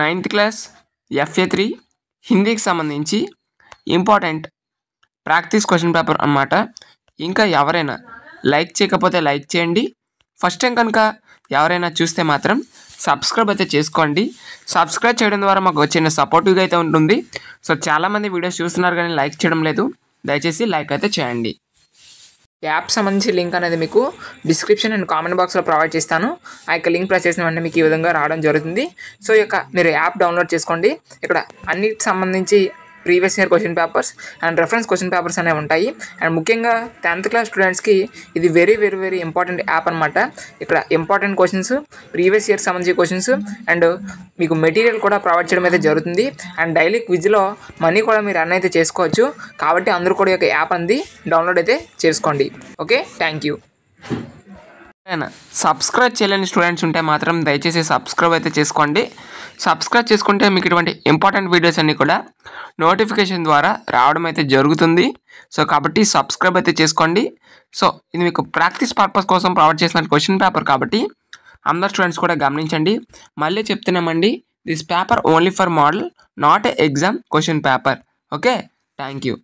9th class FA3 హిందీకి సంబంధించి important practice question paper అన్నమాట. ఇంకా ఎవరైనా లైక్ చేయకపోతే లైక్ చేయండి. ఫస్ట్ టైం కనుక ఎవరైనా చూస్తే మాత్రం సబ్స్క్రైబ్ అయితే చేసుకోండి. సబ్స్క్రైబ్ చేయడం ద్వారా మాకు చిన్న సపోర్టివ్గా అయితే ఉంటుంది. సో చాలామంది వీడియోస్ చూస్తున్నారు కానీ లైక్ చేయడం లేదు. దయచేసి లైక్ అయితే చేయండి. యాప్ సంబంధించి లింక్ అనేది మీకు డిస్క్రిప్షన్ అండ్ కామెంట్ బాక్స్లో ప్రొవైడ్ చేస్తాను. ఆ యొక్క లింక్ ప్రెస్ చేసిన వెంటనే మీకు ఈ విధంగా రావడం జరుగుతుంది. సో మీరు యాప్ డౌన్లోడ్ చేసుకోండి. ఇక్కడ అన్నిటికి సంబంధించి previous year question papers and reference question papers అనేవి ఉంటాయి. అండ్ ముఖ్యంగా 10th క్లాస్ స్టూడెంట్స్కి ఇది very very very important app అనమాట. ఇక్కడ ఇంపార్టెంట్ క్వశ్చన్స్, ప్రీవియస్ ఇయర్ సంబంధించి క్వశ్చన్స్ అండ్ మీకు మెటీరియల్ కూడా ప్రొవైడ్ చేయడం అయితే జరుగుతుంది. అండ్ డైలీ క్విజ్లో మనీ కూడా మీరు రన్ అయితే చేసుకోవచ్చు. కాబట్టి అందరూ కూడా ఈ యొక్క యాప్ అనేది డౌన్లోడ్ అయితే చేసుకోండి. Okay, thank you. సబ్స్క్రైబ్ చేయలేని స్టూడెంట్స్ ఉంటే మాత్రం దయచేసి సబ్స్క్రైబ్ అయితే చేసుకోండి. సబ్స్క్రైబ్ చేసుకుంటే మీకు ఇటువంటి ఇంపార్టెంట్ వీడియోస్ అన్నీ కూడా నోటిఫికేషన్ ద్వారా రావడం అయితే జరుగుతుంది. సో కాబట్టి సబ్స్క్రైబ్ అయితే చేసుకోండి. సో ఇది మీకు ప్రాక్టీస్ పర్పస్ కోసం ప్రొవైడ్ చేసిన క్వశ్చన్ పేపర్ కాబట్టి అందరు స్టూడెంట్స్ కూడా గమనించండి. మళ్ళీ చెప్తున్నామండి, this paper only for model, not exam question paper. Okay, thank you.